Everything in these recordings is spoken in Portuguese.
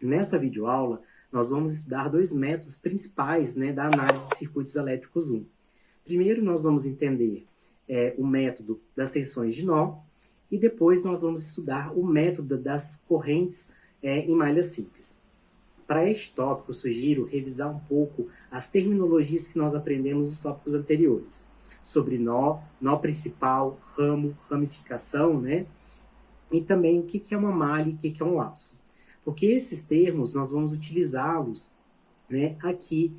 Nessa videoaula, nós vamos estudar dois métodos principais, né, da análise de circuitos elétricos 1. Primeiro, nós vamos entender o método das tensões de nó, e depois nós vamos estudar o método das correntes em malha simples. Para este tópico, eu sugiro revisar um pouco as terminologias que nós aprendemos nos tópicos anteriores, sobre nó, nó principal, ramo, ramificação, né? E também o que é uma malha e o que é um laço. Porque esses termos nós vamos utilizá-los, né, aqui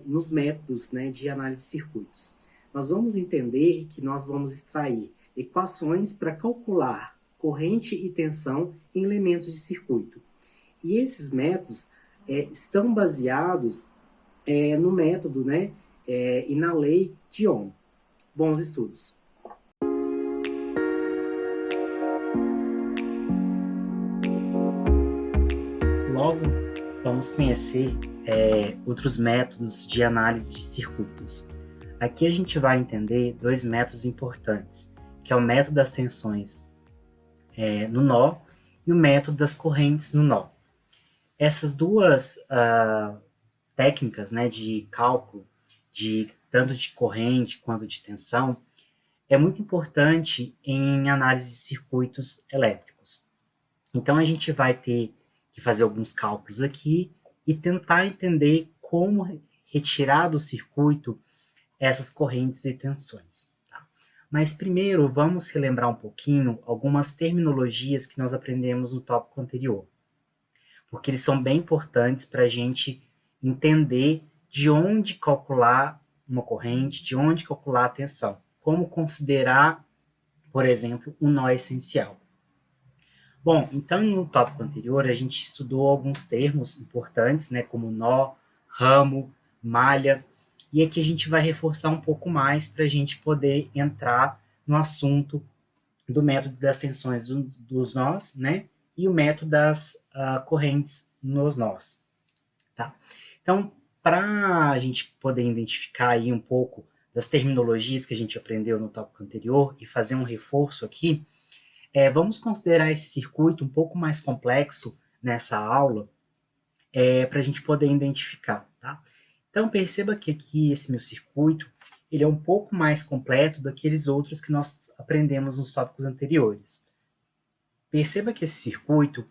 nos métodos, né, de análise de circuitos. Nós vamos entender que nós vamos extrair equações para calcular corrente e tensão em elementos de circuito. E esses métodos estão baseados no método, né, e na lei de Ohm. Bons estudos! Logo, vamos conhecer outros métodos de análise de circuitos. Aqui a gente vai entender dois métodos importantes, que é o método das tensões no nó e o método das correntes no nó. Essas duas técnicas, né, de cálculo, tanto de corrente quanto de tensão, é muito importante em análise de circuitos elétricos. Então, a gente vai ter que fazer alguns cálculos aqui e tentar entender como retirar do circuito essas correntes e tensões. Tá? Mas primeiro, vamos relembrar um pouquinho algumas terminologias que nós aprendemos no tópico anterior, porque eles são bem importantes para a gente entender de onde calcular uma corrente, de onde calcular a tensão, como considerar, por exemplo, um nó essencial. Bom, então no tópico anterior a gente estudou alguns termos importantes, né, como nó, ramo, malha, e aqui a gente vai reforçar um pouco mais para a gente poder entrar no assunto do método das tensões dos nós, né, e o método das correntes nos nós. Tá? Então, para a gente poder identificar aí um pouco das terminologias que a gente aprendeu no tópico anterior e fazer um reforço aqui, vamos considerar esse circuito um pouco mais complexo nessa aula, para a gente poder identificar, tá? Então, perceba que aqui esse meu circuito, ele é um pouco mais completo daqueles outros que nós aprendemos nos tópicos anteriores. Perceba que esse circuito,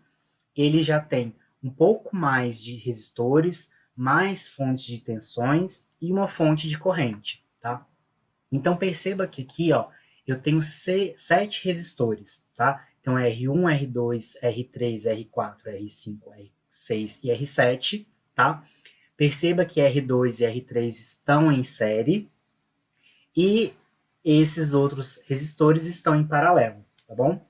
ele já tem um pouco mais de resistores, mais fontes de tensões e uma fonte de corrente, tá? Então, perceba que aqui, ó, eu tenho 7 resistores, tá? Então, R1, R2, R3, R4, R5, R6 e R7, tá? Perceba que R2 e R3 estão em série e esses outros resistores estão em paralelo, tá bom?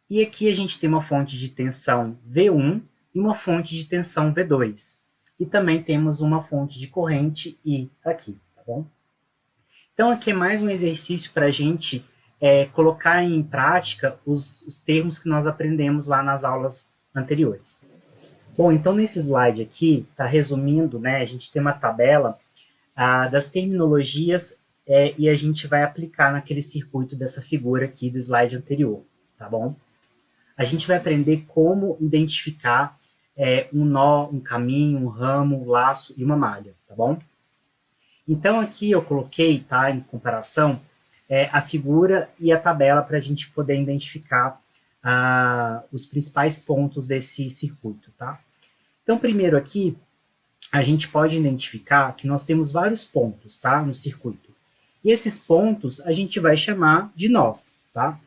E aqui a gente tem uma fonte de tensão V1 e uma fonte de tensão V2. E também temos uma fonte de corrente I aqui, tá bom? Então, aqui é mais um exercício para a gente colocar em prática os termos que nós aprendemos lá nas aulas anteriores. Bom, então nesse slide aqui, está resumindo, né, a gente tem uma tabela das terminologias e a gente vai aplicar naquele circuito dessa figura aqui do slide anterior, tá bom? A gente vai aprender como identificar um nó, um caminho, um ramo, um laço e uma malha, tá bom? Então, aqui eu coloquei, tá, em comparação, a figura e a tabela para a gente poder identificar os principais pontos desse circuito, tá? Então, primeiro aqui, a gente pode identificar que nós temos vários pontos, tá, no circuito. E esses pontos a gente vai chamar de nós, tá?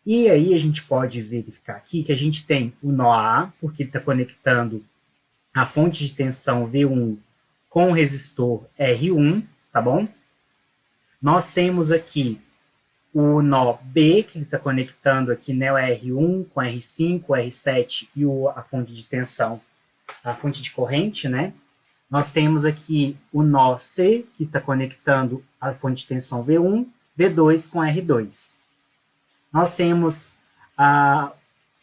E aí a gente pode verificar aqui que a gente tem o nó A, porque está conectando a fonte de tensão V1 com o resistor R1, tá bom? Nós temos aqui o nó B, que ele está conectando aqui, né, o R1 com R5, R7 e a fonte de tensão, a fonte de corrente, né? Nós temos aqui o nó C, que está conectando a fonte de tensão V1, V2 com R2. Nós temos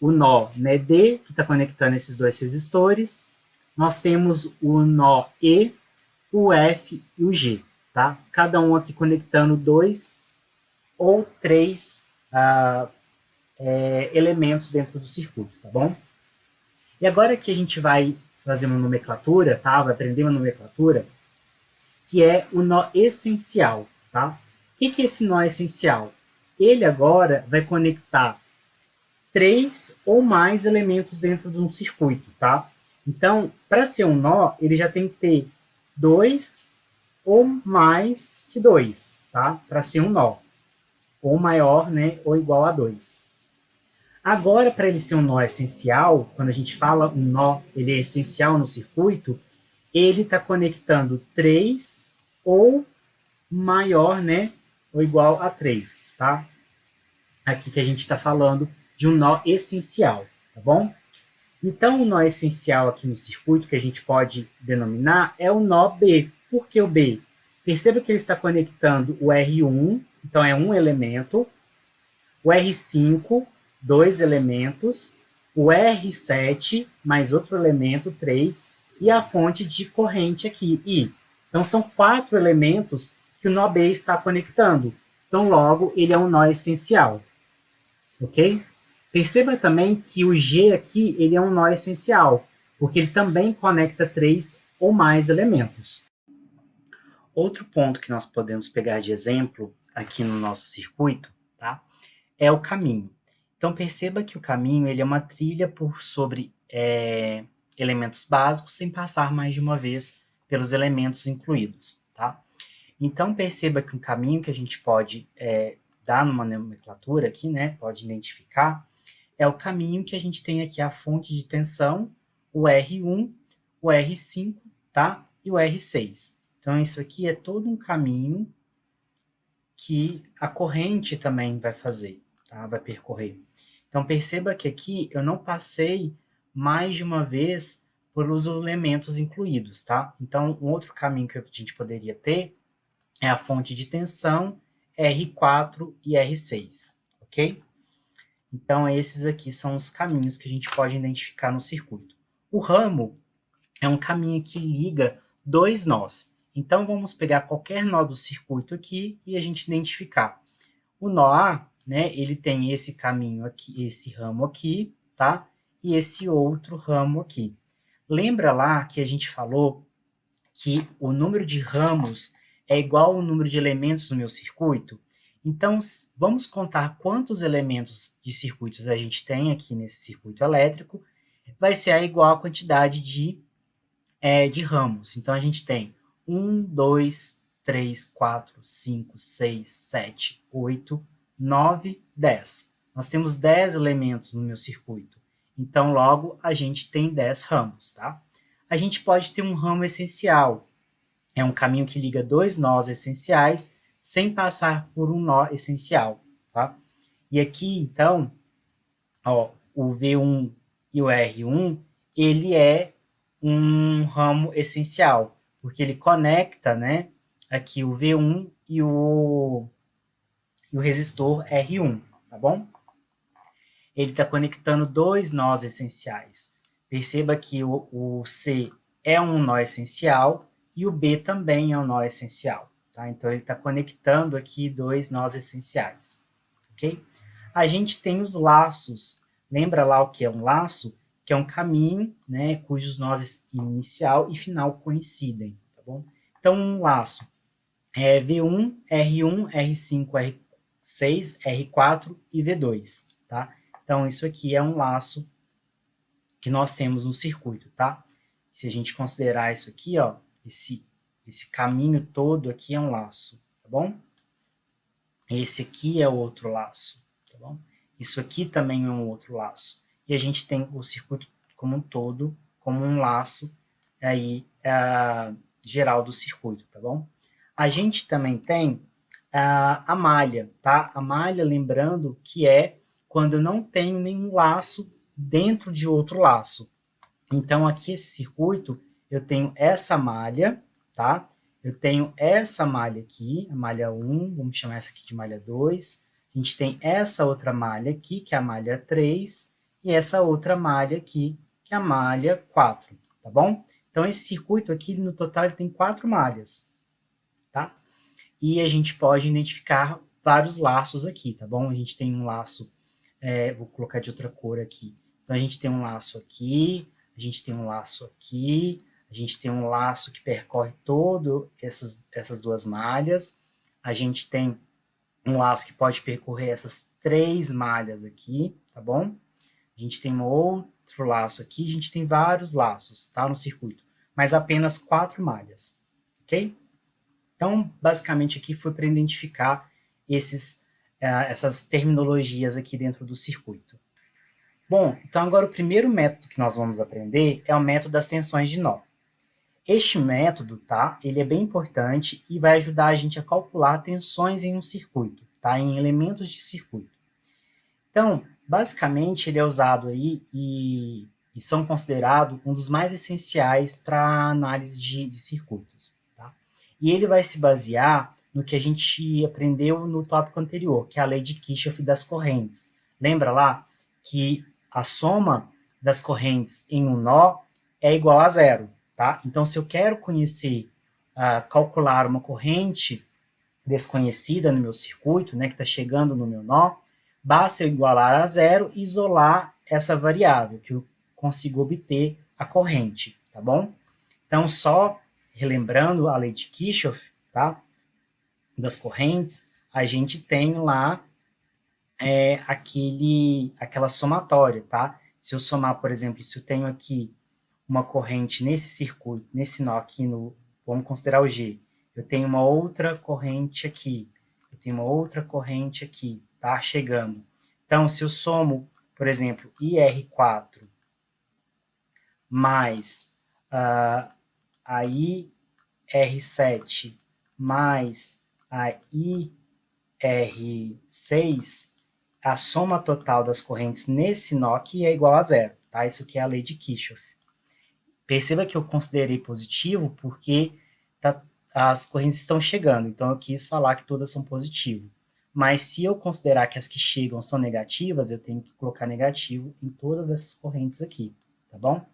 o nó, né, D, que está conectando esses dois resistores. Nós temos o nó E, o F e o G, tá? Cada um aqui conectando 2 ou 3 elementos dentro do circuito, tá bom? E agora que a gente vai fazer uma nomenclatura, tá? Vai aprender uma nomenclatura, que é o nó essencial, tá? O que é esse nó essencial? Ele agora vai conectar 3 ou mais elementos dentro de um circuito, tá? Então, para ser um nó, ele já tem que ter 2 ou mais que 2, tá? Para ser um nó. Ou maior, né? Ou igual a 2. Agora, para ele ser um nó essencial, quando a gente fala um nó, ele é essencial no circuito, ele está conectando 3 ou maior, né? Ou igual a 3, tá? Aqui que a gente está falando de um nó essencial, tá bom? Então, o nó essencial aqui no circuito, que a gente pode denominar, é o nó B. Por que o B? Perceba que ele está conectando o R1, então é um elemento, o R5, 2 elementos, o R7, mais outro elemento, 3, e a fonte de corrente aqui, I. Então, são 4 elementos que o nó B está conectando. Então, logo, ele é um nó essencial. Ok? Perceba também que o G aqui ele é um nó essencial, porque ele também conecta 3 ou mais elementos. Outro ponto que nós podemos pegar de exemplo aqui no nosso circuito, tá? É o caminho. Então perceba que o caminho ele é uma trilha por sobre elementos básicos sem passar mais de uma vez pelos elementos incluídos, tá? Então perceba que um caminho que a gente pode dar numa nomenclatura aqui, né, pode identificar, é o caminho que a gente tem aqui a fonte de tensão, o R1, o R5, tá? E o R6. Então isso aqui é todo um caminho que a corrente também vai fazer, tá? Vai percorrer. Então perceba que aqui eu não passei mais de uma vez pelos elementos incluídos, tá? Então um outro caminho que a gente poderia ter é a fonte de tensão, R4 e R6, ok? Então, esses aqui são os caminhos que a gente pode identificar no circuito. O ramo é um caminho que liga 2 nós. Então, vamos pegar qualquer nó do circuito aqui e a gente identificar. O nó A, né, ele tem esse caminho aqui, esse ramo aqui, tá? E esse outro ramo aqui. Lembra lá que a gente falou que o número de ramos é igual ao número de elementos no meu circuito? Então, vamos contar quantos elementos de circuitos a gente tem aqui nesse circuito elétrico. Vai ser igual à quantidade de ramos. Então, a gente tem 1, 2, 3, 4, 5, 6, 7, 8, 9, 10. Nós temos 10 elementos no meu circuito. Então, logo, a gente tem 10 ramos, tá? A gente pode ter um ramo essencial. É um caminho que liga 2 nós essenciais sem passar por um nó essencial, tá? E aqui, então, ó, o V1 e o R1, ele é um ramo essencial, porque ele conecta, né, aqui o V1 e o resistor R1, tá bom? Ele está conectando 2 nós essenciais. Perceba que o C é um nó essencial e o B também é um nó essencial. Tá? Então, ele está conectando aqui 2 nós essenciais. Ok? A gente tem os laços. Lembra lá o que é um laço? Que é um caminho, né, cujos nós inicial e final coincidem. Tá bom? Então, um laço é V1, R1, R5, R6, R4 e V2. Tá? Então, isso aqui é um laço que nós temos no circuito, tá? Se a gente considerar isso aqui, ó, esse caminho todo aqui é um laço, tá bom? Esse aqui é outro laço, tá bom? Isso aqui também é um outro laço. E a gente tem o circuito como um todo, como um laço aí geral do circuito, tá bom? A gente também tem a malha, tá? A malha, lembrando que é quando eu não tenho nenhum laço dentro de outro laço. Então, aqui esse circuito, eu tenho essa malha, tá? Eu tenho essa malha aqui, a malha 1, vamos chamar essa aqui de malha 2. A gente tem essa outra malha aqui, que é a malha 3, e essa outra malha aqui, que é a malha 4, tá bom? Então, esse circuito aqui, no total, ele tem 4 malhas, tá? E a gente pode identificar vários laços aqui, tá bom? A gente tem um laço, vou colocar de outra cor aqui, Então, a gente tem um laço aqui, a gente tem um laço aqui, a gente tem um laço que percorre todo essas duas malhas, a gente tem um laço que pode percorrer essas 3 malhas aqui, tá bom? A gente tem um outro laço aqui, a gente tem vários laços, tá, no circuito, mas apenas 4 malhas, ok? Então, basicamente aqui foi para identificar essas terminologias aqui dentro do circuito. Bom, então agora o primeiro método que nós vamos aprender é o método das tensões de nó. Este método, tá, ele é bem importante e vai ajudar a gente a calcular tensões em um circuito, tá, em elementos de circuito. Então, basicamente, ele é usado aí e são considerados um dos mais essenciais para análise de circuitos, tá? E ele vai se basear no que a gente aprendeu no tópico anterior, que é a lei de Kirchhoff das correntes. Lembra lá que a soma das correntes em um nó é igual a zero, tá? Então, se eu quero conhecer, calcular uma corrente desconhecida no meu circuito, né, que está chegando no meu nó, basta eu igualar a zero e isolar essa variável, que eu consigo obter a corrente, tá bom? Então, só relembrando a lei de Kirchhoff, tá? Das correntes, a gente tem lá aquela somatória, tá? Se eu somar, por exemplo, se eu tenho aqui uma corrente nesse circuito, nesse nó aqui, vamos considerar o G, eu tenho uma outra corrente aqui, eu tenho uma outra corrente aqui, tá? Chegando. Então, se eu somo, por exemplo, IR4 mais a IR7 mais a IR6, a soma total das correntes nesse nó aqui é igual a zero, tá? Isso aqui é a lei de Kirchhoff. Perceba que eu considerei positivo porque as correntes estão chegando, então eu quis falar que todas são positivas. Mas se eu considerar que as que chegam são negativas, eu tenho que colocar negativo em todas essas correntes aqui, tá bom?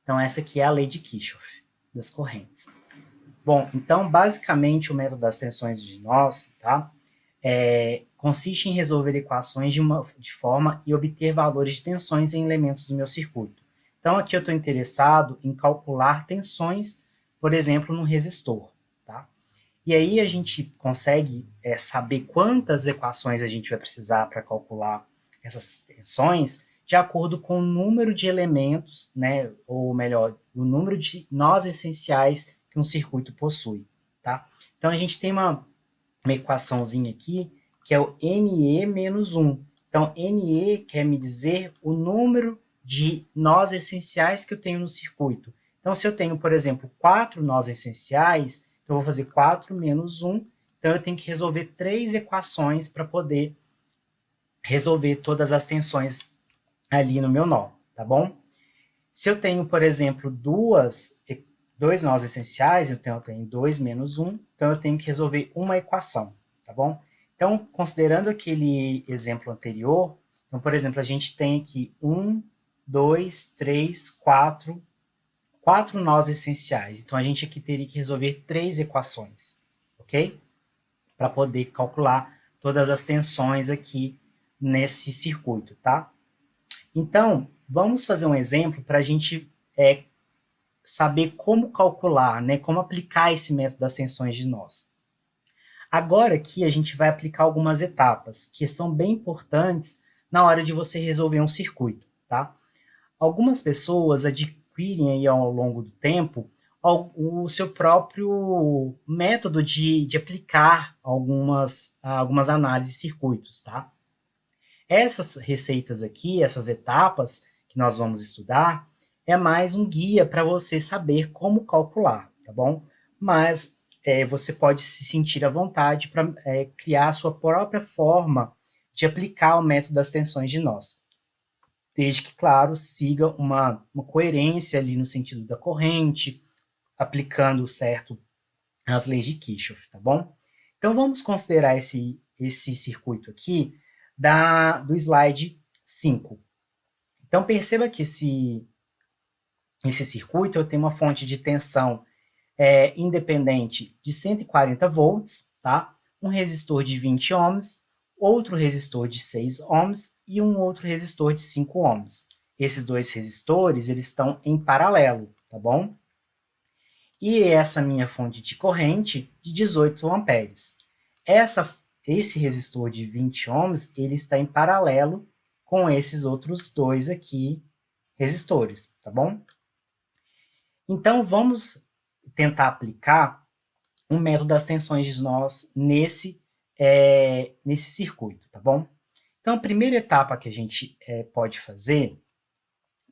Então essa aqui é a lei de Kirchhoff das correntes. Bom, então basicamente o método das tensões de nós, tá? Consiste em resolver equações de forma e obter valores de tensões em elementos do meu circuito. Então, aqui eu estou interessado em calcular tensões, por exemplo, num resistor, tá? E aí a gente consegue saber quantas equações a gente vai precisar para calcular essas tensões de acordo com o número de elementos, né? Ou melhor, o número de nós essenciais que um circuito possui, tá? Então, a gente tem uma equaçãozinha aqui, que é o NE menos 1. Então, NE quer me dizer o número de nós essenciais que eu tenho no circuito. Então, se eu tenho, por exemplo, 4 nós essenciais, então eu vou fazer 4 menos 1, então eu tenho que resolver 3 equações para poder resolver todas as tensões ali no meu nó, tá bom? Se eu tenho, por exemplo, dois nós essenciais, eu tenho 2 menos 1, então eu tenho que resolver uma equação, tá bom? Então, considerando aquele exemplo anterior, então, por exemplo, a gente tem aqui 1, 2, 3, 4 nós essenciais. Então, a gente aqui teria que resolver 3 equações, ok? Para poder calcular todas as tensões aqui nesse circuito, tá? Então, vamos fazer um exemplo para a gente saber como calcular, né, como aplicar esse método das tensões de nós. Agora aqui a gente vai aplicar algumas etapas que são bem importantes na hora de você resolver um circuito, tá? Algumas pessoas adquirem aí ao longo do tempo o seu próprio método de aplicar algumas análises de circuitos, tá? Essas receitas aqui, essas etapas que nós vamos estudar, é mais um guia para você saber como calcular, tá bom? Mas você pode se sentir à vontade para criar a sua própria forma de aplicar o método das tensões de nós. Desde que, claro, siga uma coerência ali no sentido da corrente, aplicando certo as leis de Kirchhoff, tá bom? Então, vamos considerar esse circuito aqui do slide 5. Então, perceba que esse circuito eu tenho uma fonte de tensão independente de 140 volts, tá? Um resistor de 20 ohms, outro resistor de 6 ohms e um outro resistor de 5 ohms. Esses dois resistores, eles estão em paralelo, tá bom? E essa minha fonte de corrente de 18 amperes. Esse resistor de 20 ohms, ele está em paralelo com esses outros dois aqui resistores, tá bom? Então, vamos tentar aplicar o método das tensões de nós nesse circuito, tá bom? Então, a primeira etapa que a gente pode fazer,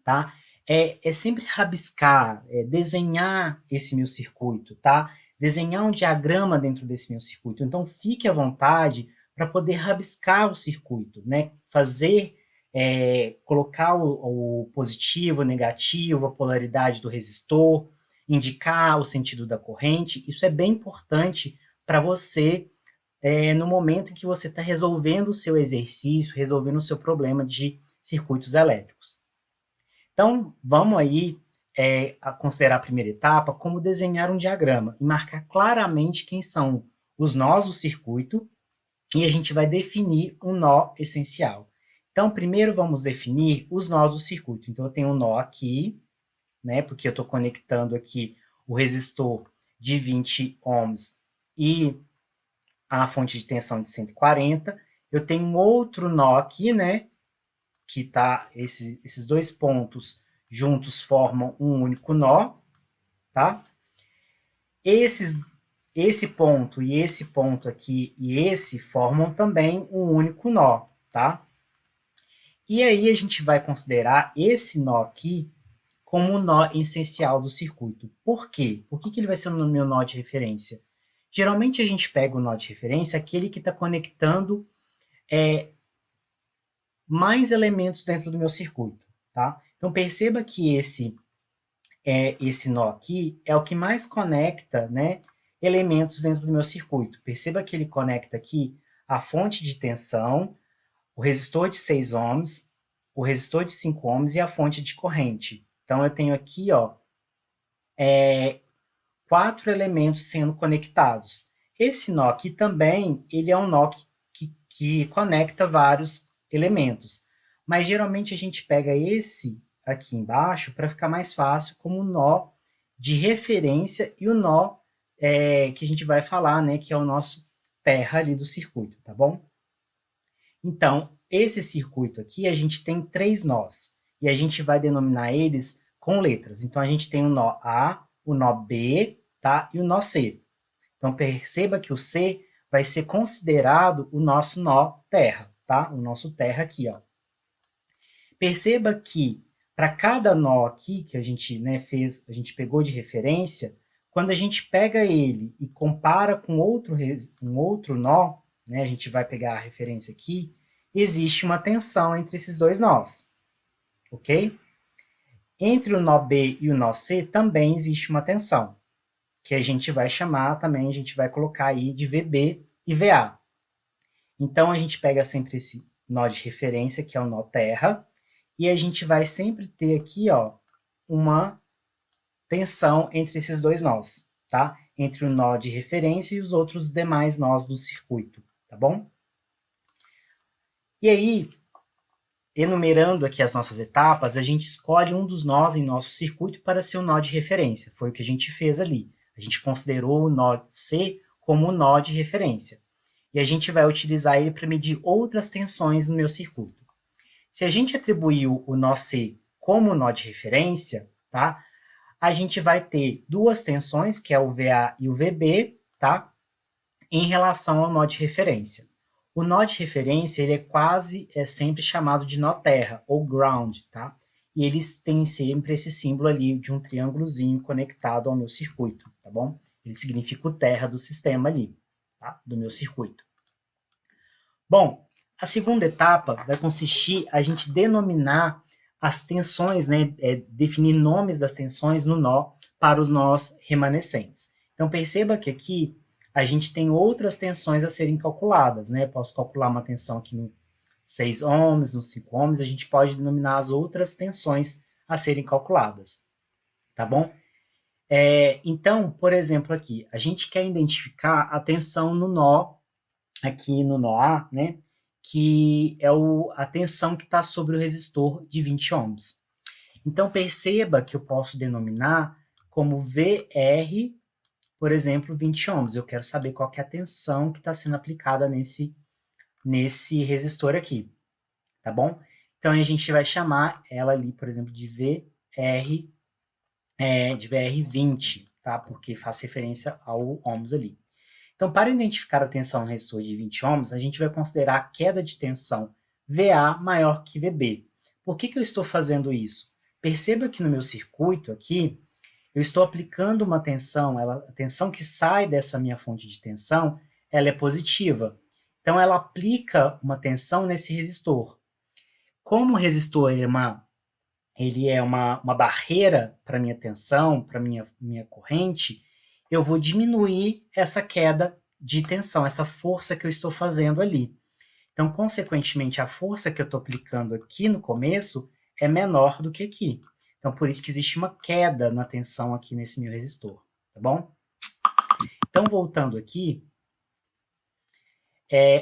tá? É sempre rabiscar, desenhar esse meu circuito, tá? Desenhar um diagrama dentro desse meu circuito. Então, fique à vontade para poder rabiscar o circuito, né? Fazer, colocar o positivo, o negativo, a polaridade do resistor, indicar o sentido da corrente. Isso é bem importante para você no momento em que você está resolvendo o seu exercício, resolvendo o seu problema de circuitos elétricos. Então, vamos aí a considerar a primeira etapa como desenhar um diagrama e marcar claramente quem são os nós do circuito e a gente vai definir um nó essencial. Então, primeiro vamos definir os nós do circuito. Então, eu tenho um nó aqui, né, porque eu estou conectando aqui o resistor de 20 ohms e a fonte de tensão de 140. Eu tenho um outro nó aqui, né, que tá, esses dois pontos juntos formam um único nó, tá? Esse ponto e esse ponto aqui e esse formam também um único nó, tá? E aí a gente vai considerar esse nó aqui como o nó essencial do circuito. Por quê? Por que ele vai ser o meu nó de referência? Geralmente a gente pega o nó de referência, aquele que está conectando mais elementos dentro do meu circuito, tá? Então perceba que esse nó aqui é o que mais conecta, né, elementos dentro do meu circuito. Perceba que ele conecta aqui a fonte de tensão, o resistor de 6 ohms, o resistor de 5 ohms e a fonte de corrente. Então eu tenho aqui, ó, 4 elementos sendo conectados. Esse nó aqui também, ele é um nó que conecta vários elementos. Mas geralmente a gente pega esse aqui embaixo para ficar mais fácil como um nó de referência e o nó que a gente vai falar, né, que é o nosso terra ali do circuito, tá bom? Então, esse circuito aqui, a gente tem 3 nós, e a gente vai denominar eles com letras. Então, a gente tem o nó A, o nó B, tá? E o nó C. Então, perceba que o C vai ser considerado o nosso nó terra, tá? O nosso terra aqui, ó. Perceba que para cada nó aqui que a gente fez, a gente pegou de referência, quando a gente pega ele e compara com um outro nó, né, a gente vai pegar a referência aqui, existe uma tensão entre esses dois nós, ok? Entre o nó B e o nó C também existe uma tensão, que a gente vai chamar também, a gente vai colocar aí de VB e VA. Então, a gente pega sempre esse nó de referência, que é o nó terra, e a gente vai sempre ter aqui, ó, uma tensão entre esses dois nós, tá? Entre o nó de referência e os outros demais nós do circuito, tá bom? E aí, enumerando aqui as nossas etapas, a gente escolhe um dos nós em nosso circuito para ser o nó de referência. Foi o que a gente fez ali. A gente considerou o nó C como o nó de referência. E a gente vai utilizar ele para medir outras tensões no meu circuito. Se a gente atribuiu o nó C como nó de referência, tá? A gente vai ter duas tensões, que é o VA e o VB, tá? Em relação ao nó de referência. O nó de referência, ele é sempre chamado de nó terra, ou ground, tá? E eles têm sempre esse símbolo ali de um triângulozinho conectado ao meu circuito, tá bom? Ele significa o terra do sistema ali, tá? Do meu circuito. Bom, a segunda etapa vai consistir a gente denominar as tensões, né, definir nomes das tensões no nó para os nós remanescentes. Então, perceba que aqui a gente tem outras tensões a serem calculadas, né? Eu posso calcular uma tensão aqui no 6 ohms, no 5 ohms, a gente pode denominar as outras tensões a serem calculadas, tá bom? Então, por exemplo, aqui, a gente quer identificar a tensão no nó, aqui no nó A, né? que é a tensão que está sobre o resistor de 20 ohms. Então, perceba que eu posso denominar como VR, por exemplo, 20 ohms. Eu quero saber qual que é a tensão que está sendo aplicada nesse resistor aqui, tá bom? Então, a gente vai chamar ela ali, por exemplo, de VR20, tá? Porque faz referência ao ohms ali. Então, para identificar a tensão no resistor de 20 ohms, a gente vai considerar a queda de tensão VA maior que VB. Por que eu estou fazendo isso? Perceba que no meu circuito aqui, eu estou aplicando uma tensão, a tensão que sai dessa minha fonte de tensão, ela é positiva. Então, ela aplica uma tensão nesse resistor. Como o resistor ele é uma barreira para minha tensão, para minha corrente, eu vou diminuir essa queda de tensão, essa força que eu estou fazendo ali. Então, consequentemente, a força que eu estou aplicando aqui no começo é menor do que aqui. Então, por isso que existe uma queda na tensão aqui nesse meu resistor, tá bom? Então, voltando aqui,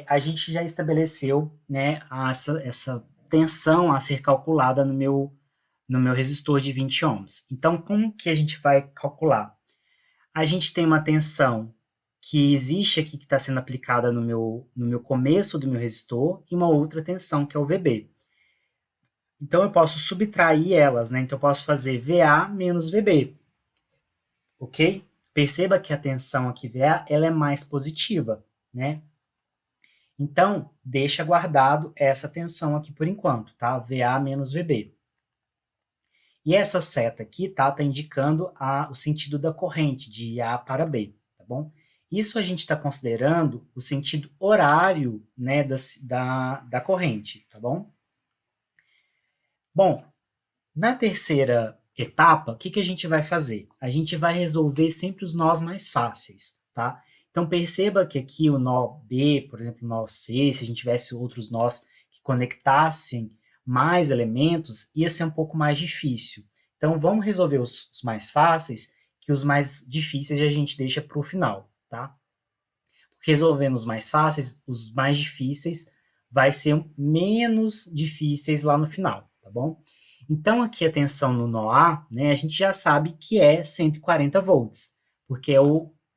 a gente já estabeleceu, né, essa tensão a ser calculada no meu resistor de 20 ohms. Então, como que a gente vai calcular? A gente tem uma tensão que existe aqui, que está sendo aplicada no meu começo do meu resistor, e uma outra tensão, que é o VB. Então, eu posso subtrair elas, né? Então, eu posso fazer VA menos VB, ok? Perceba que a tensão aqui, VA, ela é mais positiva, né? Então, deixa guardado essa tensão aqui por enquanto, tá? VA menos VB. E essa seta aqui, tá indicando o sentido da corrente, de A para B, tá bom? Isso a gente está considerando o sentido horário, né, da corrente, tá bom? Bom, na terceira etapa, o que a gente vai fazer? A gente vai resolver sempre os nós mais fáceis, tá? Então, perceba que aqui o nó B, por exemplo, o nó C, se a gente tivesse outros nós que conectassem mais elementos, ia ser um pouco mais difícil. Então, vamos resolver os mais fáceis, que os mais difíceis a gente deixa para o final, tá? Resolvendo os mais fáceis, os mais difíceis vai ser menos difíceis lá no final, tá bom? Então, aqui a tensão no nó A, né, a gente já sabe que é 140 volts, porque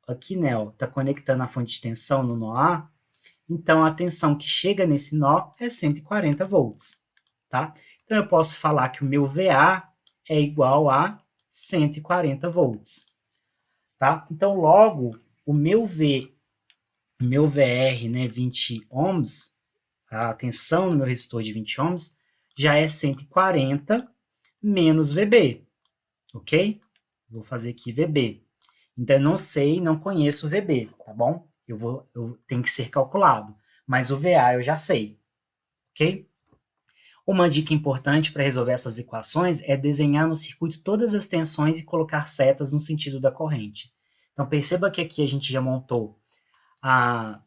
aqui, né, tá conectando a fonte de tensão no nó A, então a tensão que chega nesse nó é 140 volts, tá? Então, eu posso falar que o meu VA é igual a 140 volts, tá? Então, logo, o meu VR, né, 20 ohms, a tensão no meu resistor de 20 ohms, já é 140 menos VB, ok? Vou fazer aqui VB. Então, eu não sei, não conheço o VB, tá bom? Eu tenho que ser calculado. Mas o VA eu já sei, ok? Uma dica importante para resolver essas equações é desenhar no circuito todas as tensões e colocar setas no sentido da corrente. Então, perceba que aqui a gente já montou a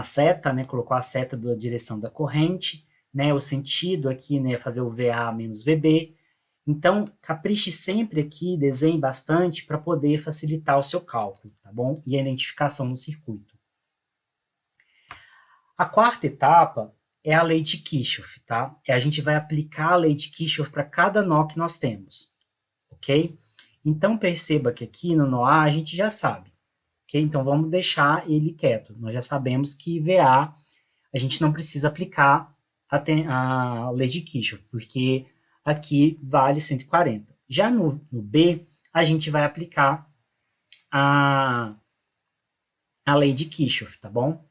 seta, né, colocou a seta da direção da corrente, né, o sentido aqui, né, fazer o VA menos VB. Então, capriche sempre aqui, desenhe bastante para poder facilitar o seu cálculo, tá bom? E a identificação no circuito. A quarta etapa é a lei de Kirchhoff, tá? A gente vai aplicar a lei de Kirchhoff para cada nó que nós temos, ok? Então, perceba que aqui no nó A a gente já sabe, ok? Então, vamos deixar ele quieto. Nós já sabemos que VA a gente não precisa aplicar a lei de Kirchhoff, porque aqui vale 140. Já no B, a gente vai aplicar a lei de Kirchhoff, tá bom?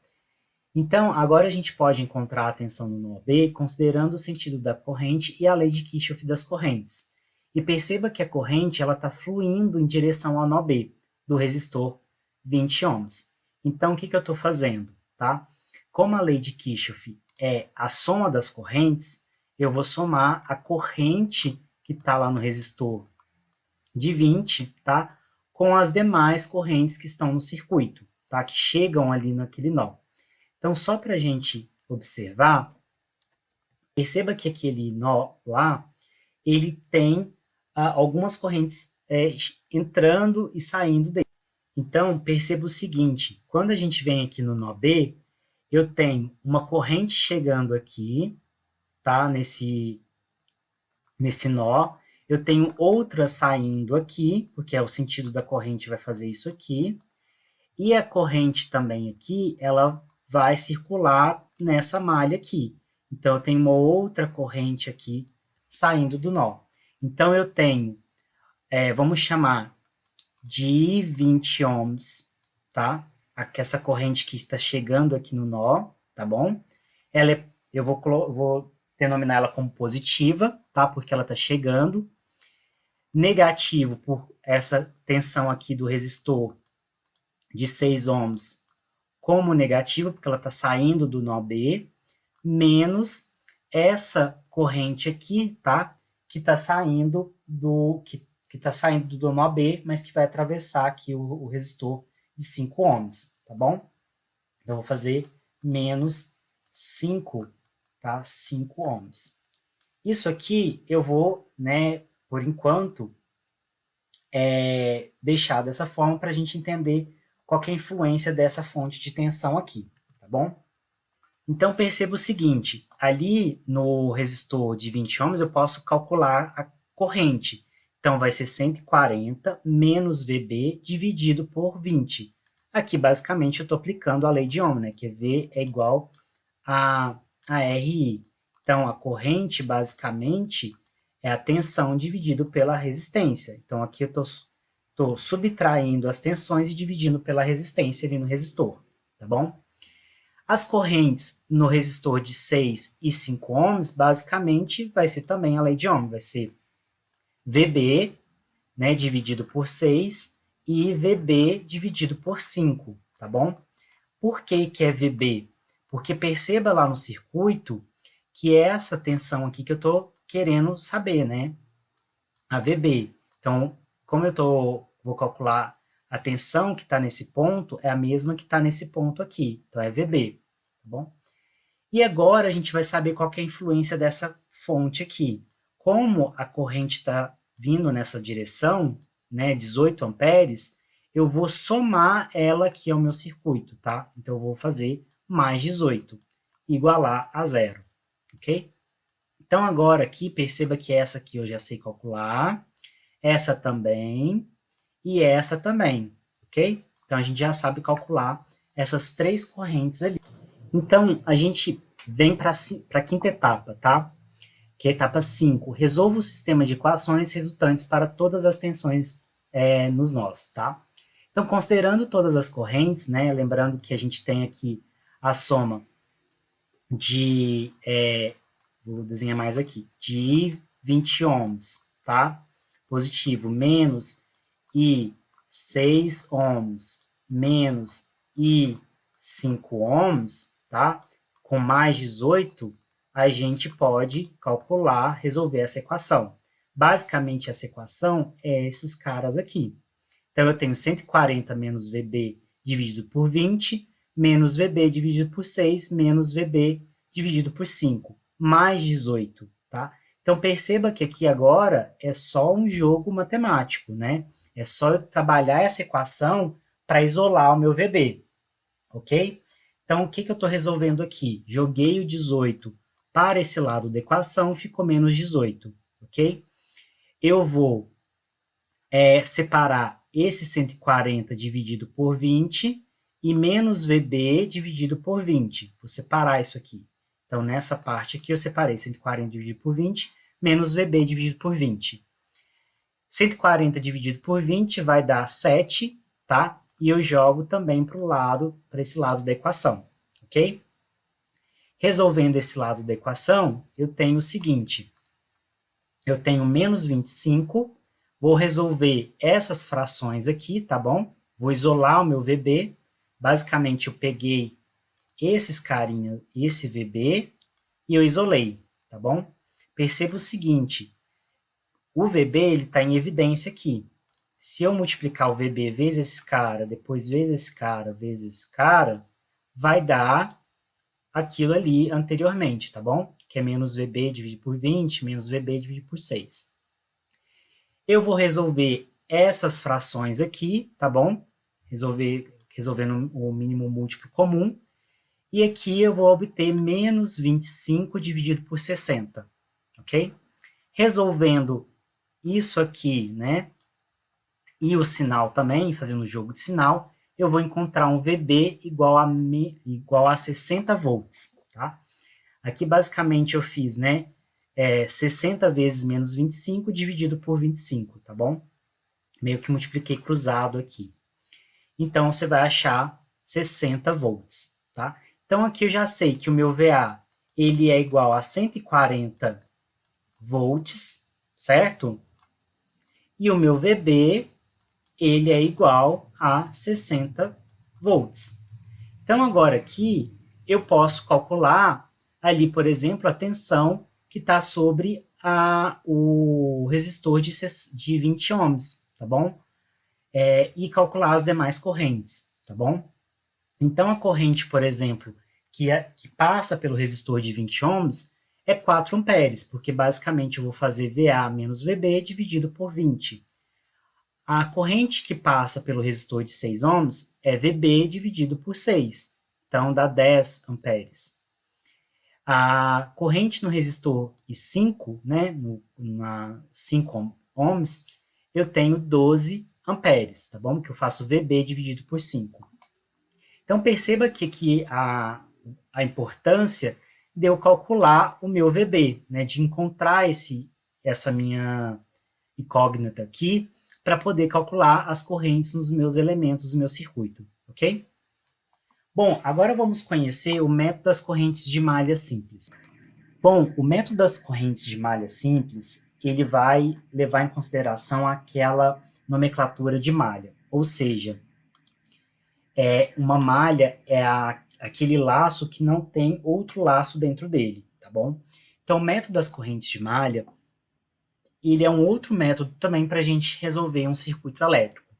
Então, agora a gente pode encontrar a tensão no nó B considerando o sentido da corrente e a lei de Kirchhoff das correntes. E perceba que a corrente está fluindo em direção ao nó B, do resistor 20 ohms. Então, o que eu estou fazendo? Tá? Como a lei de Kirchhoff é a soma das correntes, eu vou somar a corrente que está lá no resistor de 20, tá? Com as demais correntes que estão no circuito, tá? Que chegam ali naquele nó. Então, só para a gente observar, perceba que aquele nó lá, ele tem algumas correntes entrando e saindo dele. Então, perceba o seguinte, quando a gente vem aqui no nó B, eu tenho uma corrente chegando aqui, tá? Nesse nó. Eu tenho outra saindo aqui, porque é o sentido da corrente vai fazer isso aqui. E a corrente também aqui, ela vai circular nessa malha aqui. Então, eu tenho uma outra corrente aqui saindo do nó. Então, eu tenho, vamos chamar de 20 ohms, tá? Aqui, essa corrente que está chegando aqui no nó, tá bom? Eu vou denominar ela como positiva, tá? Porque ela está chegando. Negativo por essa tensão aqui do resistor de 6 ohms como negativo, porque ela está saindo do nó B, menos essa corrente aqui, tá? Que está saindo que tá saindo do nó B, mas que vai atravessar aqui o resistor de 5 ohms, tá bom? Então, eu vou fazer menos 5, tá? 5 ohms. Isso aqui eu vou, né, por enquanto, deixar dessa forma para a gente entender qual que é a influência dessa fonte de tensão aqui, tá bom? Então, perceba o seguinte, ali no resistor de 20 ohms eu posso calcular a corrente. Então, vai ser 140 menos VB dividido por 20. Aqui, basicamente, eu estou aplicando a lei de Ohm, né, que V é igual a RI. Então, a corrente, basicamente, é a tensão dividido pela resistência. Então, aqui eu estou subtraindo as tensões e dividindo pela resistência ali no resistor, tá bom? As correntes no resistor de 6 e 5 ohms, basicamente, vai ser também a lei de Ohm, vai ser VB, né, dividido por 6 e VB dividido por 5, tá bom? Por que que é VB? Porque perceba lá no circuito que é essa tensão aqui que eu estou querendo saber, né? A VB. Então, como vou calcular a tensão que está nesse ponto, é a mesma que está nesse ponto aqui. Então, é VB, tá bom? E agora a gente vai saber qual que é a influência dessa fonte aqui. Como a corrente está vindo nessa direção, né, 18 amperes, eu vou somar ela aqui ao meu circuito, tá? Então, eu vou fazer mais 18, igualar a zero, ok? Então, agora aqui, perceba que essa aqui eu já sei calcular, essa também, e essa também, ok? Então, a gente já sabe calcular essas três correntes ali. Então, a gente vem para a quinta etapa, tá? Que é a etapa 5. Resolva o sistema de equações resultantes para todas as tensões nos nós, tá? Então, considerando todas as correntes, né? Lembrando que a gente tem aqui a soma de, vou desenhar mais aqui, de 20 ohms, tá? Positivo, menos I 6 ohms, menos I 5 ohms, tá? Com mais 18, a gente pode calcular, resolver essa equação. Basicamente, essa equação é esses caras aqui. Então, eu tenho 140 menos VB dividido por 20, menos VB dividido por 6, menos VB dividido por 5, mais 18, tá? Então, perceba que aqui agora é só um jogo matemático, né? É só eu trabalhar essa equação para isolar o meu VB, ok? Então, o que eu estou resolvendo aqui? Joguei o 18 para esse lado da equação, ficou menos 18, ok? Eu vou separar esse 140 dividido por 20 e menos VB dividido por 20. Vou separar isso aqui. Então, nessa parte aqui, eu separei 140 dividido por 20, menos VB dividido por 20. 140 dividido por 20 vai dar 7, tá? E eu jogo também para esse lado da equação, ok? Resolvendo esse lado da equação, eu tenho o seguinte, eu tenho menos 25, vou resolver essas frações aqui, tá bom? Vou isolar o meu VB, basicamente eu peguei esses carinhas, esse VB, e eu isolei, tá bom? Perceba o seguinte, o VB ele está em evidência aqui. Se eu multiplicar o VB vezes esse cara, depois vezes esse cara, vezes esse cara, vai dar aquilo ali anteriormente, tá bom? Que é menos VB dividido por 20, menos VB dividido por 6. Eu vou resolver essas frações aqui, tá bom? Resolvendo o mínimo múltiplo comum. E aqui eu vou obter menos 25 dividido por 60, ok? Resolvendo isso aqui, né, e o sinal também, fazendo o jogo de sinal, eu vou encontrar um VB igual a 60 volts, tá? Aqui, basicamente, eu fiz, né, 60 vezes menos 25 dividido por 25, tá bom? Meio que multipliquei cruzado aqui. Então, você vai achar 60 volts, tá? Então, aqui eu já sei que o meu VA, ele é igual a 140 volts, certo? E o meu VB, ele é igual a 60 volts. Então, agora aqui, eu posso calcular ali, por exemplo, a tensão que está sobre o resistor de 20 ohms, tá bom? E calcular as demais correntes, tá bom? Então, a corrente, por exemplo, que passa pelo resistor de 20 ohms é 4 amperes, porque basicamente eu vou fazer VA menos VB dividido por 20. A corrente que passa pelo resistor de 6 ohms é VB dividido por 6, então dá 10 amperes. A corrente no resistor de 5, né, na 5 ohms, eu tenho 12 amperes, tá bom? Que eu faço VB dividido por 5. Então, perceba que aqui a importância de eu calcular o meu VB, né, de encontrar essa minha incógnita aqui, para poder calcular as correntes nos meus elementos do meu circuito, ok? Bom, agora vamos conhecer o método das correntes de malha simples. Bom, o método das correntes de malha simples, ele vai levar em consideração aquela nomenclatura de malha, ou seja, uma malha é aquele laço que não tem outro laço dentro dele, tá bom? Então, o método das correntes de malha, ele é um outro método também para a gente resolver um circuito elétrico.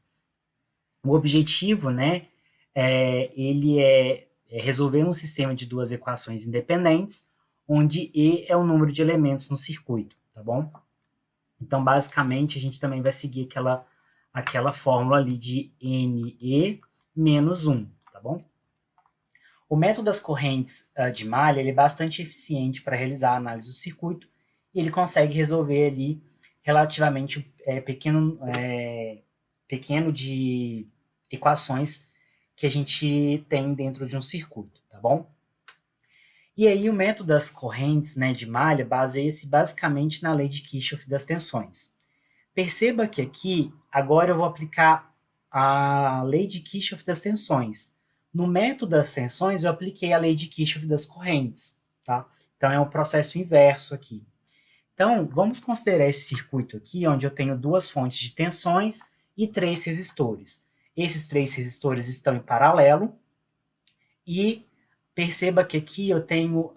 O objetivo, né, ele é resolver um sistema de duas equações independentes, onde E é o número de elementos no circuito, tá bom? Então, basicamente, a gente também vai seguir aquela fórmula ali de NE menos 1, tá bom? O método das correntes de malha ele é bastante eficiente para realizar a análise do circuito e ele consegue resolver ali relativamente pequeno de equações que a gente tem dentro de um circuito, tá bom? E aí o método das correntes, né, de malha baseia-se basicamente na lei de Kirchhoff das tensões. Perceba que aqui, agora eu vou aplicar a lei de Kirchhoff das tensões. No método das tensões, eu apliquei a lei de Kirchhoff das correntes, tá? Então, é um processo inverso aqui. Então, vamos considerar esse circuito aqui, onde eu tenho duas fontes de tensões e 3 resistores. Esses 3 resistores estão em paralelo e perceba que aqui eu tenho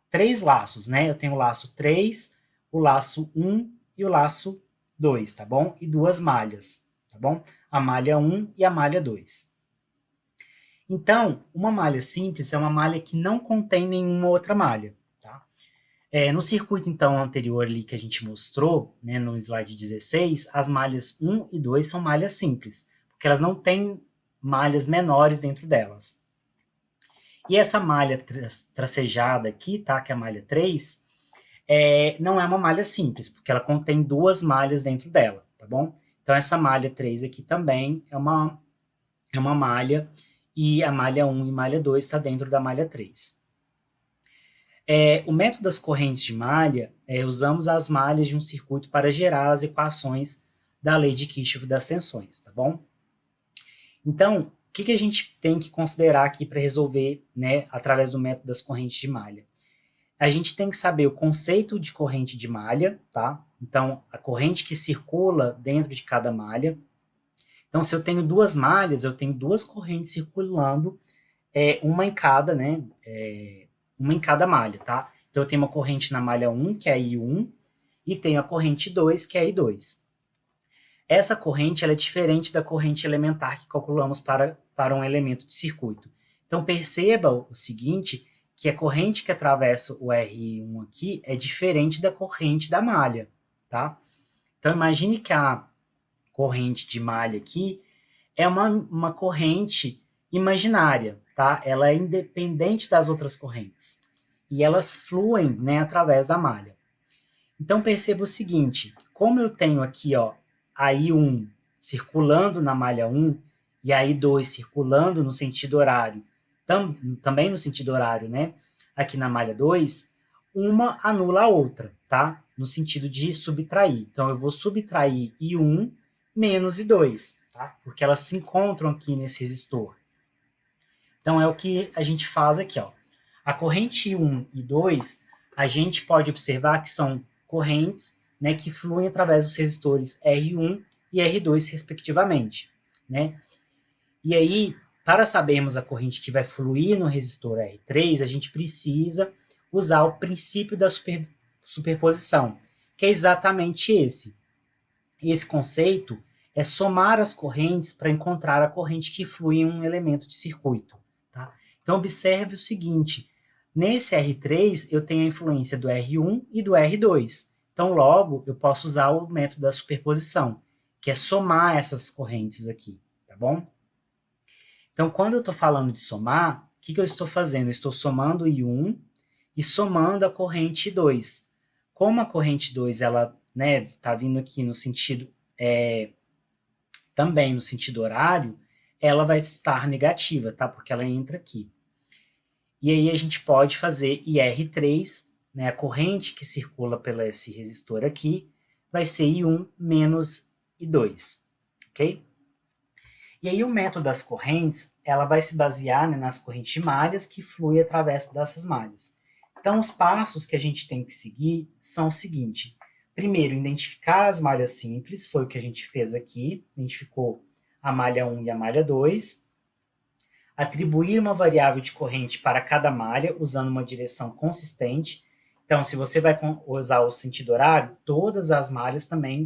3 laços, né? Eu tenho o laço 3, o laço 1 e o laço 2, tá bom? E duas malhas, tá bom? A malha 1 e a malha 2. Então, uma malha simples é uma malha que não contém nenhuma outra malha, tá? No circuito, então, anterior ali que a gente mostrou, né, no slide 16, as malhas 1 e 2 são malhas simples, porque elas não têm malhas menores dentro delas. E essa malha tracejada aqui, tá, que é a malha 3, não é uma malha simples, porque ela contém duas malhas dentro dela, tá bom? Então, essa malha 3 aqui também é uma malha, e a malha 1 e malha 2 está dentro da malha 3. O método das correntes de malha, usamos as malhas de um circuito para gerar as equações da lei de Kirchhoff das tensões, tá bom? Então, o que a gente tem que considerar aqui para resolver, né, através do método das correntes de malha? A gente tem que saber o conceito de corrente de malha, tá? Então, a corrente que circula dentro de cada malha. Então, se eu tenho duas malhas, eu tenho duas correntes circulando, uma em cada, né? Uma em cada malha, tá? Então, eu tenho uma corrente na malha 1, que é a I1, e tenho a corrente 2, que é a I2. Essa corrente ela é diferente da corrente elementar que calculamos para um elemento de circuito. Então, perceba o seguinte, que a corrente que atravessa o R1 aqui é diferente da corrente da malha, tá? Então, imagine que a corrente de malha aqui é uma corrente imaginária, tá? Ela é independente das outras correntes. E elas fluem, né, através da malha. Então, perceba o seguinte, como eu tenho aqui, ó, a I1 circulando na malha 1 e a I2 circulando no sentido horário, também no sentido horário, né, aqui na malha 2, uma anula a outra, tá? No sentido de subtrair. Então, eu vou subtrair I1 menos I2, tá? Porque elas se encontram aqui nesse resistor. Então, é o que a gente faz aqui, ó. A corrente 1 e 2, a gente pode observar que são correntes, né, que fluem através dos resistores R1 e R2, respectivamente, né? E aí, para sabermos a corrente que vai fluir no resistor R3, a gente precisa usar o princípio da superposição, que é exatamente esse. Esse conceito é somar as correntes para encontrar a corrente que flui em um elemento de circuito. Tá? Então, observe o seguinte, nesse R3 eu tenho a influência do R1 e do R2. Então, logo, eu posso usar o método da superposição, que é somar essas correntes aqui, tá bom? Então, quando eu estou falando de somar, o que eu estou fazendo? Eu estou somando o I1 e somando a corrente 2. Como a corrente 2, ela, né, está vindo aqui no sentido, também no sentido horário, ela vai estar negativa, tá? Porque ela entra aqui. E aí a gente pode fazer IR3, né, a corrente que circula pelo esse resistor aqui, vai ser I1 menos I2, ok? E aí o método das correntes, ela vai se basear, né, nas correntes de malhas que fluem através dessas malhas. Então, os passos que a gente tem que seguir são o seguinte. Primeiro, identificar as malhas simples, foi o que a gente fez aqui, identificou a malha 1 e a malha 2. Atribuir uma variável de corrente para cada malha, usando uma direção consistente. Então, se você vai usar o sentido horário, todas as malhas também,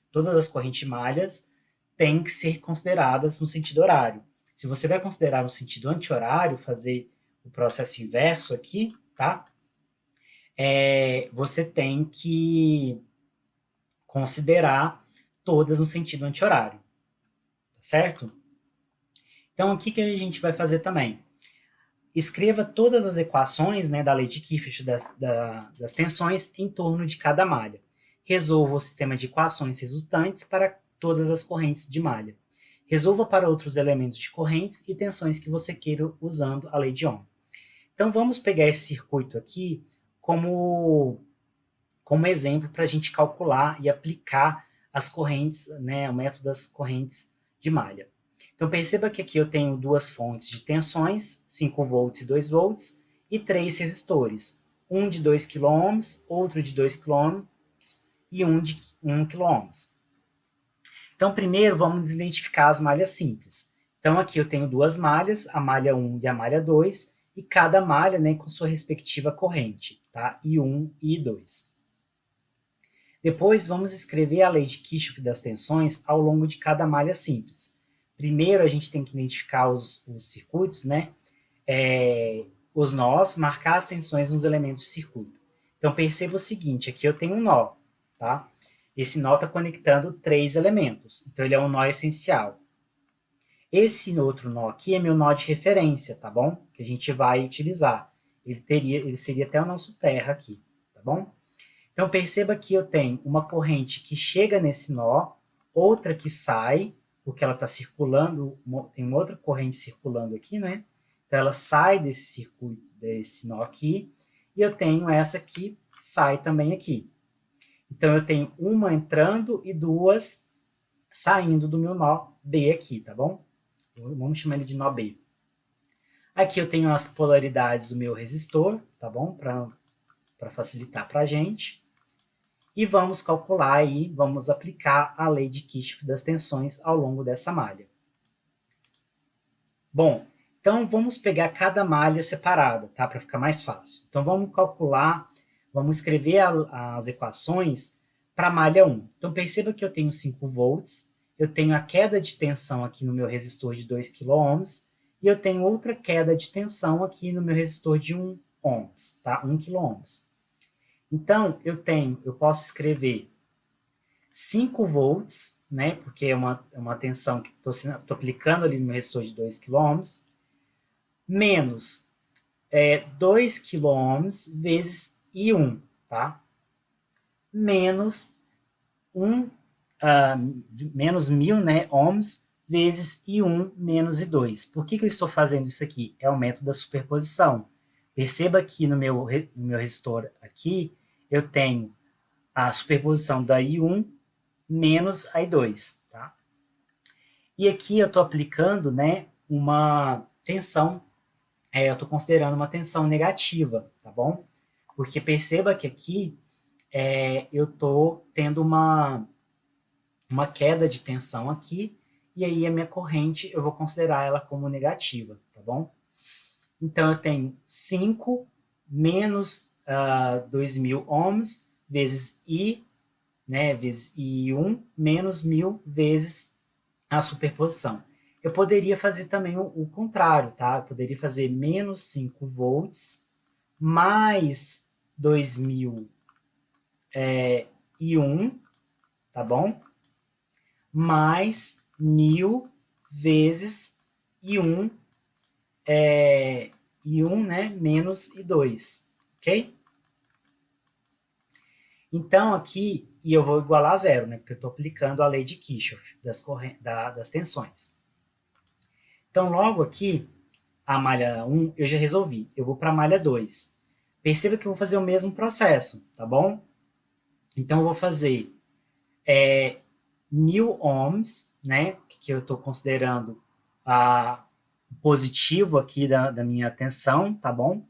todas as correntes de malhas têm que ser consideradas no sentido horário. Se você vai considerar no sentido anti-horário, fazer o processo inverso aqui, tá? Você tem que considerar todas no sentido anti-horário, tá certo? Então, o que a gente vai fazer também? Escreva todas as equações, né, da lei de Kirchhoff das tensões em torno de cada malha. Resolva o sistema de equações resultantes para todas as correntes de malha. Resolva para outros elementos de correntes e tensões que você queira usando a lei de Ohm. Então, vamos pegar esse circuito aqui como exemplo para a gente calcular e aplicar as correntes, né, o método das correntes de malha. Então, perceba que aqui eu tenho duas fontes de tensões, 5 volts e 2 volts, e 3 resistores, um de 2 kΩ, outro de 2 kΩ e um de 1 kΩ. Então, primeiro, vamos identificar as malhas simples. Então, aqui eu tenho duas malhas, a malha 1 e a malha 2, e cada malha, né, com sua respectiva corrente, tá? I1 e I2. Depois, vamos escrever a lei de Kirchhoff das tensões ao longo de cada malha simples. Primeiro, a gente tem que identificar os circuitos, né? Os nós, marcar as tensões nos elementos de circuito. Então, perceba o seguinte, aqui eu tenho um nó, tá? Esse nó está conectando 3 elementos, então ele é um nó essencial. Esse outro nó aqui é meu nó de referência, tá bom? Que a gente vai utilizar. Ele seria até o nosso terra aqui, tá bom? Então, perceba que eu tenho uma corrente que chega nesse nó, outra que sai, porque ela está circulando, tem uma outra corrente circulando aqui, né? Então, ela sai desse circuito, desse nó aqui, e eu tenho essa que sai também aqui. Então, eu tenho uma entrando e duas saindo do meu nó B aqui, tá bom? Vamos chamar ele de nó B. Aqui eu tenho as polaridades do meu resistor, tá bom? Para facilitar para a gente. E vamos calcular aí, vamos aplicar a lei de Kirchhoff das tensões ao longo dessa malha. Bom, então vamos pegar cada malha separada, tá? Para ficar mais fácil. Então vamos calcular, vamos escrever as equações para a malha 1. Então perceba que eu tenho 5 volts, eu tenho a queda de tensão aqui no meu resistor de 2 kΩ, e eu tenho outra queda de tensão aqui no meu resistor de 1 ohms, tá? 1 kΩ. Então, eu posso escrever 5 volts, né, porque é uma tensão que estou aplicando ali no meu resistor de 2 kΩ, menos 2 kΩ vezes I1, tá? Menos menos 1000, né, ohms vezes I1 menos I2. Por que eu estou fazendo isso aqui? É o método da superposição. Perceba que no meu resistor aqui, eu tenho a superposição da I1 menos a I2, tá? E aqui eu estou aplicando, né, uma tensão, eu estou considerando uma tensão negativa, tá bom? Porque perceba que aqui eu estou tendo uma queda de tensão aqui, e aí a minha corrente eu vou considerar ela como negativa, tá bom? Então eu tenho 5 menos 2.000 ohms vezes I, né, vezes I1 menos 1.000 vezes a superposição. Eu poderia fazer também o contrário, tá? Eu poderia fazer menos 5 volts mais 2.000 I1, tá bom? Mais 1.000 vezes I1, I1, né, menos I2, ok? Então, aqui, e eu vou igualar a zero, né, porque eu estou aplicando a lei de Kirchhoff das tensões. Então, logo aqui, a malha 1 eu já resolvi. Eu vou para a malha 2. Perceba que eu vou fazer o mesmo processo, tá bom? Então, eu vou fazer 1.000 ohms, né, que eu estou considerando positivo aqui da minha tensão, tá bom?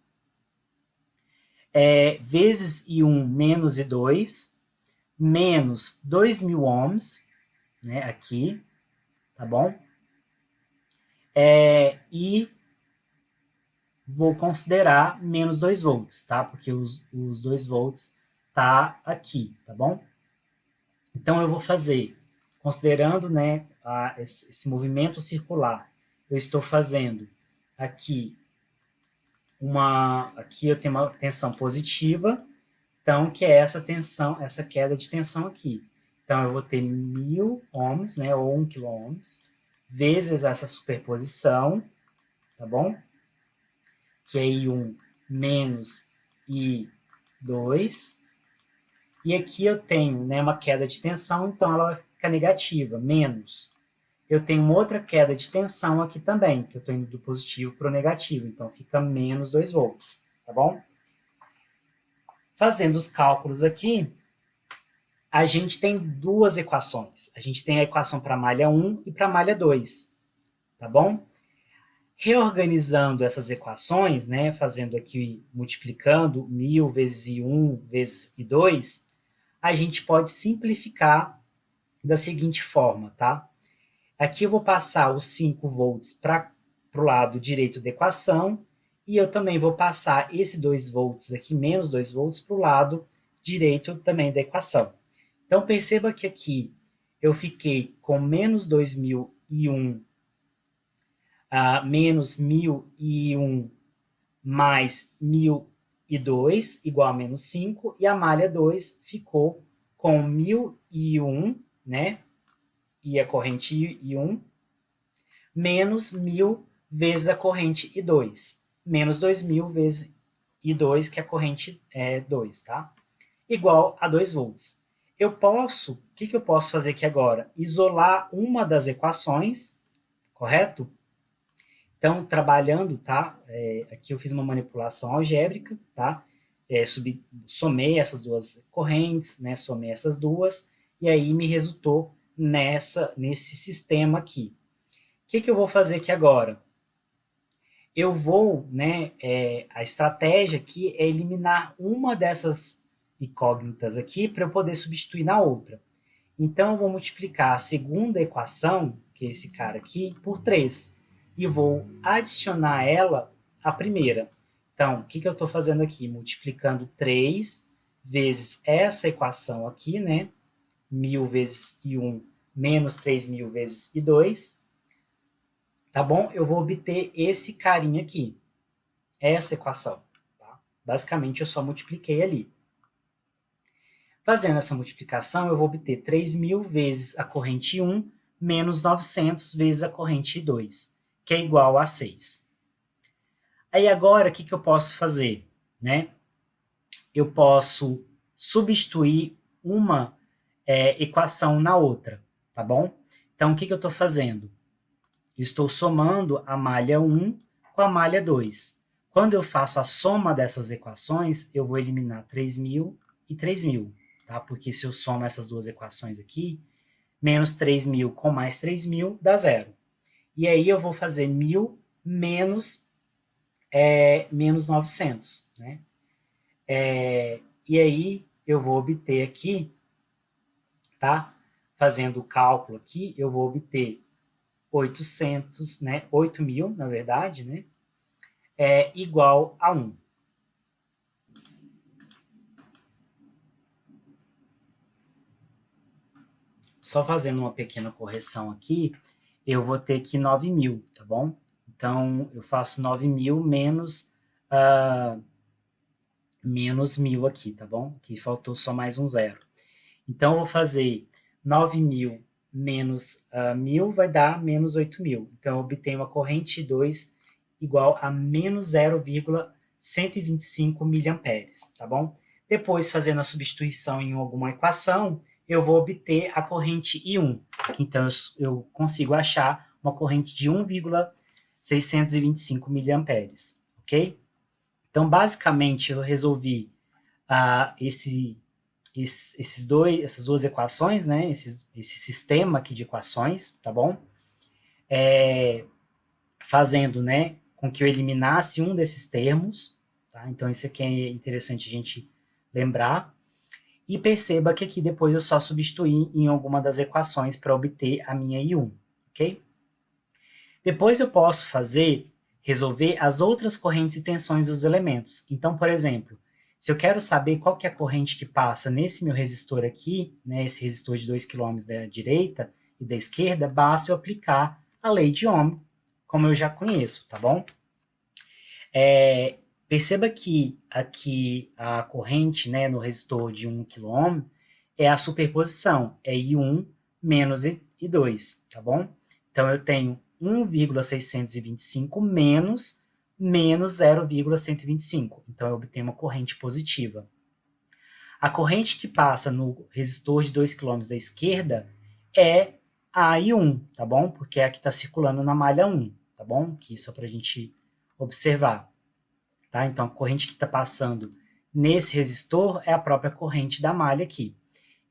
Vezes I1 menos I2, menos 2.000 ohms, né, aqui, tá bom? E vou considerar menos 2 volts, tá? Porque os 2 volts tá aqui, tá bom? Então, eu vou fazer, considerando, né, esse movimento circular, eu estou fazendo aqui aqui eu tenho uma tensão positiva, então, que é essa tensão, essa queda de tensão aqui. Então, eu vou ter 1.000 ohms, né, ou 1 kΩ, vezes essa superposição, tá bom? Que é I1 menos I2. E aqui eu tenho, né, uma queda de tensão, então ela vai ficar negativa, menos. Eu tenho uma outra queda de tensão aqui também, que eu estou indo do positivo para o negativo, então fica menos 2 volts, tá bom? Fazendo os cálculos aqui, a gente tem duas equações. A gente tem a equação para a malha 1 e para a malha 2, tá bom? Reorganizando essas equações, né, fazendo aqui, multiplicando 1.000 vezes I1 vezes I2, a gente pode simplificar da seguinte forma, tá? Aqui eu vou passar os 5 volts para o lado direito da equação, e eu também vou passar esse 2 volts aqui, menos 2 volts, para o lado direito também da equação. Então, perceba que aqui eu fiquei com menos 2.001, menos 1.001 mais 1.002, igual a menos 5, e a malha 2 ficou com 1.001, né, e a corrente I1, menos 1.000 vezes a corrente I2, menos 2.000 vezes I2, que é a corrente 2, tá? Igual a 2 volts. O que eu posso fazer aqui agora? Isolar uma das equações, correto? Então, trabalhando, tá? Aqui eu fiz uma manipulação algébrica, tá? Somei essas duas correntes, né? Somei essas duas, e aí me resultou nesse sistema aqui. O que eu vou fazer aqui agora? Eu vou, né? A estratégia aqui é eliminar uma dessas incógnitas aqui para eu poder substituir na outra. Então, eu vou multiplicar a segunda equação, que é esse cara aqui, por 3. E vou adicionar ela à primeira. Então, o que eu estou fazendo aqui? Multiplicando 3 vezes essa equação aqui, né? 1.000 vezes I1 menos 3.000 vezes I2. Tá bom? Eu vou obter esse carinha aqui. Essa equação. Tá? Basicamente, eu só multipliquei ali. Fazendo essa multiplicação, eu vou obter 3.000 vezes a corrente 1 menos 900 vezes a corrente 2, que é igual a 6. Aí agora, o que eu posso fazer? Né? Eu posso substituir uma equação na outra, tá bom? Então, o que eu estou fazendo? Eu estou somando a malha 1 com a malha 2. Quando eu faço a soma dessas equações, eu vou eliminar 3.000 e 3.000, tá? Porque se eu somo essas duas equações aqui, menos 3.000 com mais 3.000 dá zero. E aí eu vou fazer 1.000 menos 900, né? E aí eu vou obter aqui, tá? Fazendo o cálculo aqui, eu vou obter 800, né? 8.000, na verdade, né? Igual a 1. Só fazendo uma pequena correção aqui, eu vou ter aqui 9.000, tá bom? Então, eu faço 9.000 menos 1.000 aqui, tá bom? Aqui faltou só mais um zero. Então, eu vou fazer 9.000 menos 1.000 vai dar menos 8.000. Então, eu obtenho uma corrente 2 igual a menos 0,125 miliamperes, tá bom? Depois, fazendo a substituição em alguma equação, eu vou obter a corrente I1. Então, eu consigo achar uma corrente de 1,625 miliamperes, ok? Então, basicamente, eu resolvi essas duas equações, né? Esse sistema aqui de equações, tá bom? Fazendo, né, com que eu eliminasse um desses termos, tá? Então, isso aqui é interessante a gente lembrar. E perceba que aqui depois eu só substituí em alguma das equações para obter a minha I1, ok? Depois eu posso resolver as outras correntes e tensões dos elementos. Então, por exemplo, se eu quero saber qual que é a corrente que passa nesse meu resistor aqui, né, esse resistor de 2 km da direita e da esquerda, basta eu aplicar a lei de Ohm, como eu já conheço, tá bom? Perceba que aqui a corrente, né, no resistor de 1 kΩ é a superposição, é I1 menos I2, tá bom? Então, eu tenho 1,625 menos 0,125. Então, eu obtenho uma corrente positiva. A corrente que passa no resistor de 2 kΩ da esquerda é a I1, tá bom? Porque é a que está circulando na malha 1, tá bom? Aqui só para a gente observar. Tá? Então, a corrente que está passando nesse resistor é a própria corrente da malha aqui.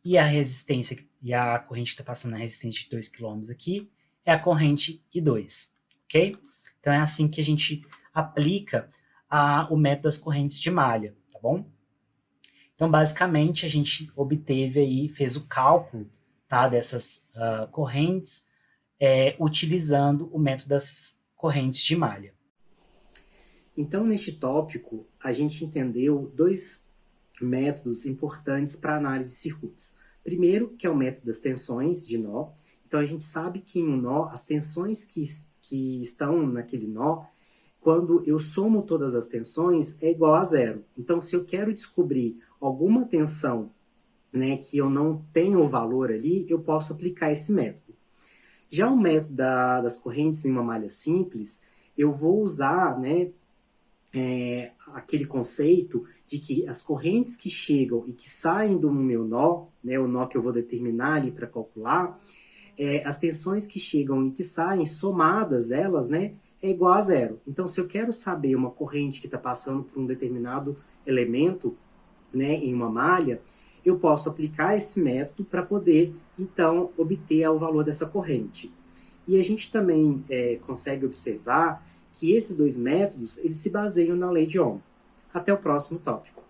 E a resistência, e a corrente que está passando na resistência de 2 kΩ aqui é a corrente I2, ok? Então, é assim que a gente aplica o método das correntes de malha, tá bom? Então, basicamente, a gente obteve aí, fez o cálculo, tá, dessas correntes utilizando o método das correntes de malha. Então, neste tópico, a gente entendeu dois métodos importantes para análise de circuitos. Primeiro, que é o método das tensões de nó. Então, a gente sabe que em um nó, as tensões que estão naquele nó, quando eu somo todas as tensões, é igual a zero. Então, se eu quero descobrir alguma tensão, né, que eu não tenho o valor ali, eu posso aplicar esse método. Já o método das correntes em uma malha simples, eu vou usar, né, aquele conceito de que as correntes que chegam e que saem do meu nó, né, o nó que eu vou determinar ali para calcular, as tensões que chegam e que saem, somadas elas, né, é igual a zero. Então, se eu quero saber uma corrente que está passando por um determinado elemento, né, em uma malha, eu posso aplicar esse método para poder, então, obter o valor dessa corrente. E a gente também consegue observar que esses dois métodos, eles se baseiam na lei de Ohm. Até o próximo tópico.